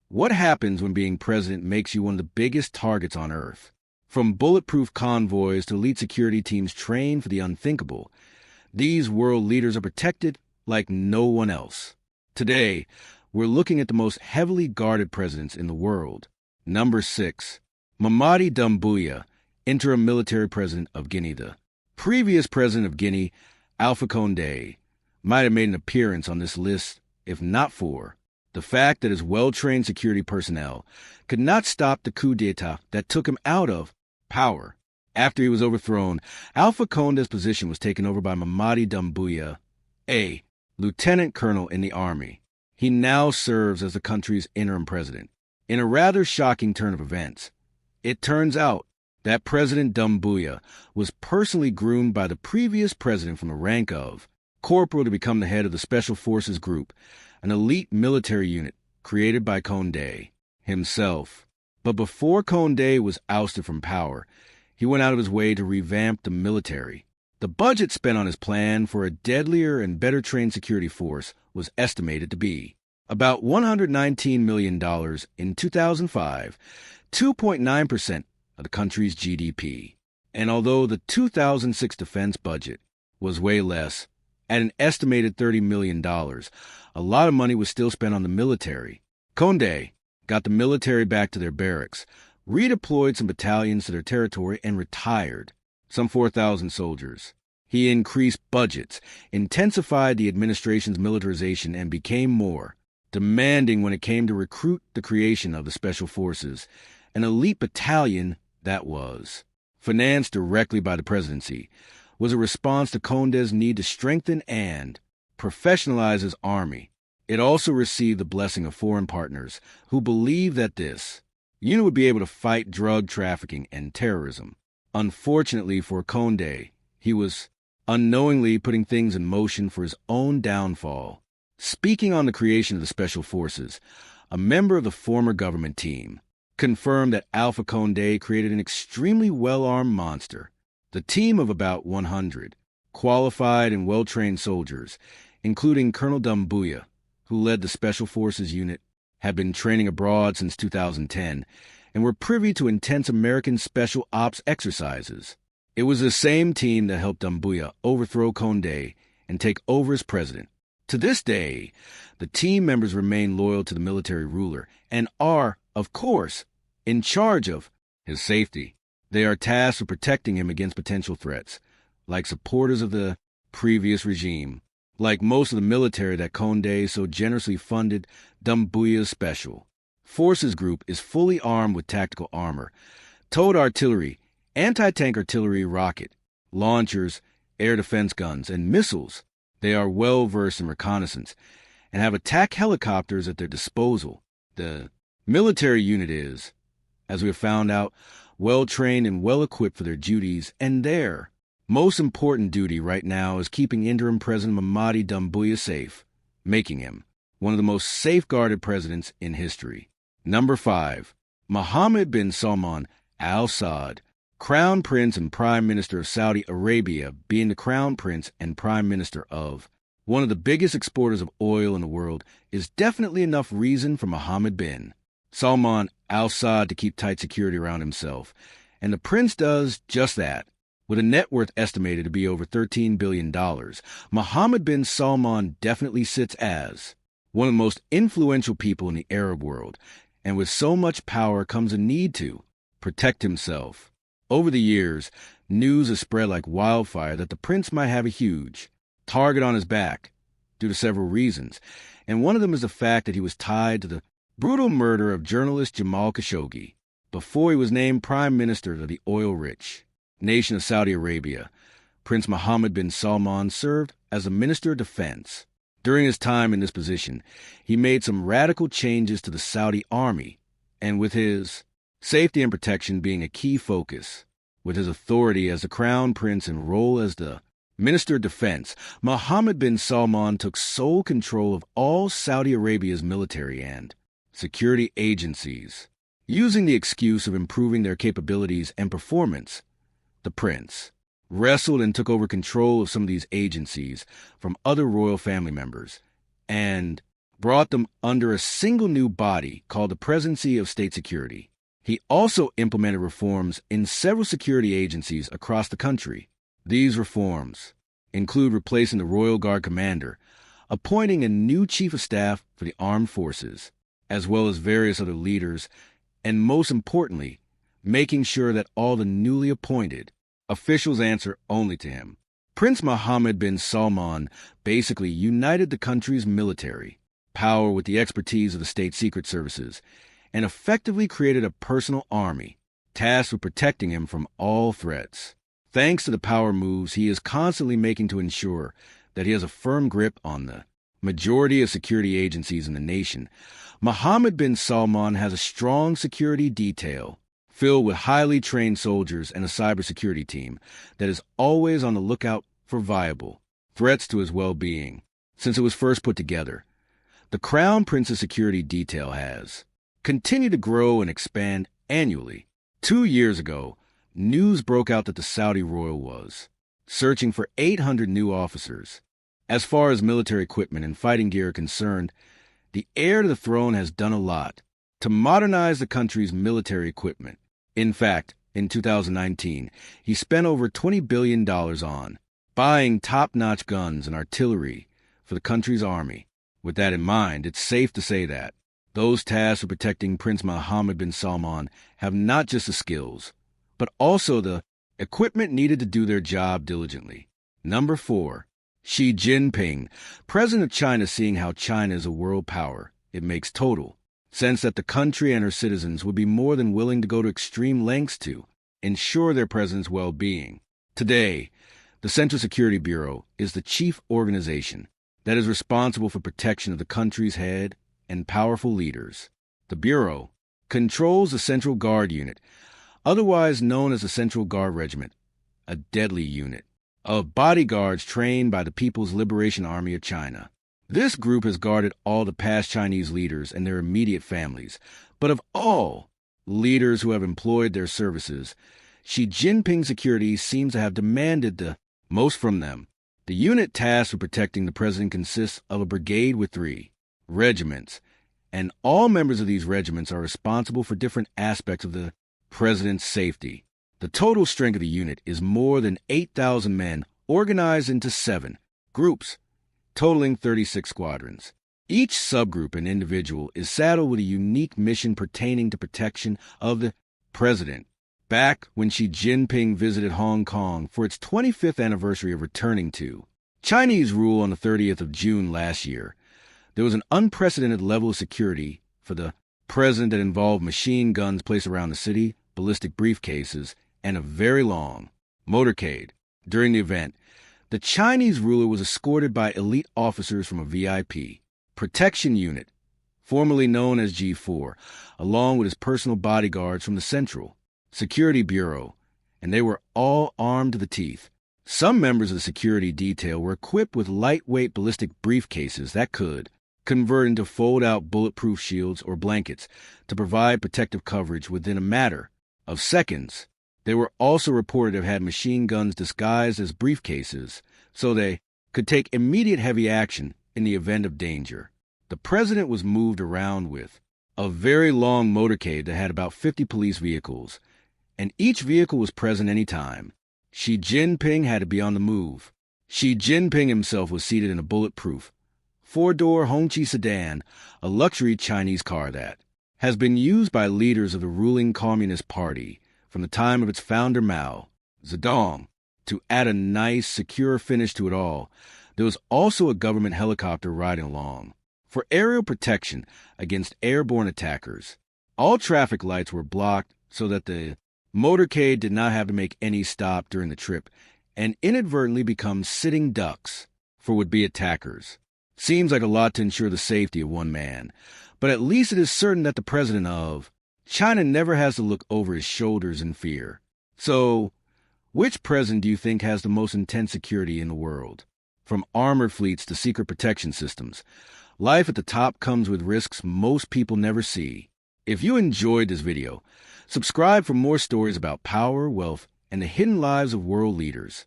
What happens when being president makes you one of the biggest targets on Earth? From bulletproof convoys to elite security teams trained for the unthinkable, these world leaders are protected like no one else. Today, we're looking at the most heavily guarded presidents in the world. Number 6. Mamadi Doumbouya, interim military president of Guinea. The previous president of Guinea, Alpha Condé, might have made an appearance on this list if not for the fact that his well-trained security personnel could not stop the coup d'etat that took him out of power. After he was overthrown, Alpha Condé's position was taken over by Mamadi Doumbouya, a lieutenant colonel in the army. He now serves as the country's interim president. In a rather shocking turn of events, it turns out that President Doumbouya was personally groomed by the previous president from the rank of corporal to become the head of the Special Forces Group, an elite military unit created by Condé himself. But before Condé was ousted from power, he went out of his way to revamp the military. The budget spent on his plan for a deadlier and better-trained security force was estimated to be about $119 million in 2005, 2.9% of the country's GDP. And although the 2006 defense budget was way less, at an estimated $30 million, a lot of money was still spent on the military. Condé got the military back to their barracks, redeployed some battalions to their territory, and retired some 4,000 soldiers. He increased budgets, intensified the administration's militarization, and became more demanding when it came to recruit the creation of the Special Forces, an elite battalion that was financed directly by the presidency, was a response to Condé's need to strengthen and professionalize his army. It also received the blessing of foreign partners who believed that this unit would be able to fight drug trafficking and terrorism. Unfortunately for Condé, he was unknowingly putting things in motion for his own downfall. Speaking on the creation of the Special Forces, a member of the former government team confirmed that Alpha Condé created an extremely well-armed monster. The team of about 100 qualified and well-trained soldiers, including Colonel Doumbouya, who led the Special Forces unit, had been training abroad since 2010 and were privy to intense American special ops exercises. It was the same team that helped Doumbouya overthrow Condé and take over as president. To this day, the team members remain loyal to the military ruler and are, of course, in charge of his safety. They are tasked with protecting him against potential threats, like supporters of the previous regime. Like most of the military that Condé so generously funded, Doumbouya's Special Forces Group is fully armed with tactical armor, towed artillery, anti-tank artillery, rocket launchers, air defense guns, and missiles. They are well-versed in reconnaissance and have attack helicopters at their disposal. The military unit is, as we have found out, well-trained and well-equipped for their duties, and their most important duty right now is keeping interim President Mamadi Doumbouya safe, making him one of the most safeguarded presidents in history. Number 5. Mohammed bin Salman Al Saud, Crown Prince and Prime Minister of Saudi Arabia, being the Crown Prince and Prime Minister of one of the biggest exporters of oil in the world, is definitely enough reason for Mohammed bin Salman Al Saud to keep tight security around himself. And the prince does just that. With a net worth estimated to be over $13 billion, Mohammed bin Salman definitely sits as one of the most influential people in the Arab world, and with so much power comes a need to protect himself. Over the years, news has spread like wildfire that the prince might have a huge target on his back due to several reasons, and one of them is the fact that he was tied to the brutal murder of journalist Jamal Khashoggi before he was named Prime Minister of the oil-rich nation of Saudi Arabia. Prince Mohammed bin Salman served as a Minister of Defense. During his time in this position, he made some radical changes to the Saudi army, and with his safety and protection being a key focus, with his authority as the Crown Prince and role as the Minister of Defense, Mohammed bin Salman took sole control of all Saudi Arabia's military and security agencies. Using the excuse of improving their capabilities and performance, the prince wrestled and took over control of some of these agencies from other royal family members, and brought them under a single new body called the Presidency of State Security. He also implemented reforms in several security agencies across the country. These reforms include replacing the Royal Guard commander, appointing a new chief of staff for the armed forces, as well as various other leaders, and most importantly, making sure that all the newly appointed officials answer only to him. Prince Mohammed bin Salman basically united the country's military power with the expertise of the state secret services and effectively created a personal army tasked with protecting him from all threats. Thanks to the power moves he is constantly making to ensure that he has a firm grip on the majority of security agencies in the nation, Mohammed bin Salman has a strong security detail filled with highly trained soldiers and a cybersecurity team that is always on the lookout for viable threats to his well-being. Since it was first put together, the Crown Prince's security detail has continued to grow and expand annually. 2 years ago, news broke out that the Saudi royal was searching for 800 new officers. As far as military equipment and fighting gear are concerned, the heir to the throne has done a lot to modernize the country's military equipment. In fact, in 2019, he spent over $20 billion on buying top-notch guns and artillery for the country's army. With that in mind, it's safe to say that those tasked with protecting Prince Mohammed bin Salman have not just the skills, but also the equipment needed to do their job diligently. Number 4. Xi Jinping. President of China, seeing how China is a world power, it makes total sense that the country and her citizens would be more than willing to go to extreme lengths to ensure their president's well-being. Today, the Central Security Bureau is the chief organization that is responsible for protection of the country's head and powerful leaders. The Bureau controls the Central Guard Unit, otherwise known as the Central Guard Regiment, a deadly unit of bodyguards trained by the People's Liberation Army of China. This group has guarded all the past Chinese leaders and their immediate families, but of all leaders who have employed their services, Xi Jinping security seems to have demanded the most from them. The unit tasked with protecting the president consists of a brigade with 3 regiments, and all members of these regiments are responsible for different aspects of the president's safety. The total strength of the unit is more than 8,000 men organized into 7 groups, totaling 36 squadrons. Each subgroup and individual is saddled with a unique mission pertaining to protection of the president. Back when Xi Jinping visited Hong Kong for its 25th anniversary of returning to Chinese rule on the 30th of June last year, there was an unprecedented level of security for the president that involved machine guns placed around the city, ballistic briefcases, and a very long motorcade. During the event, the Chinese ruler was escorted by elite officers from a VIP protection unit, formerly known as G4, along with his personal bodyguards from the Central Security Bureau, and they were all armed to the teeth. Some members of the security detail were equipped with lightweight ballistic briefcases that could convert into fold-out bulletproof shields or blankets to provide protective coverage within a matter of seconds. They were also reported to have had machine guns disguised as briefcases so they could take immediate heavy action in the event of danger. The president was moved around with a very long motorcade that had about 50 police vehicles, and each vehicle was present any time. Xi Jinping had to be on the move. Xi Jinping himself was seated in a bulletproof 4-door Hongqi sedan, a luxury Chinese car that has been used by leaders of the ruling Communist Party from the time of its founder Mao Zedong. To add a nice, secure finish to it all, there was also a government helicopter riding along for aerial protection against airborne attackers. All traffic lights were blocked so that the motorcade did not have to make any stop during the trip and inadvertently become sitting ducks for would-be attackers. Seems like a lot to ensure the safety of one man, but at least it is certain that the president of China never has to look over his shoulders in fear. So, which president do you think has the most intense security in the world? From armored fleets to secret protection systems, life at the top comes with risks most people never see. If you enjoyed this video, subscribe for more stories about power, wealth, and the hidden lives of world leaders.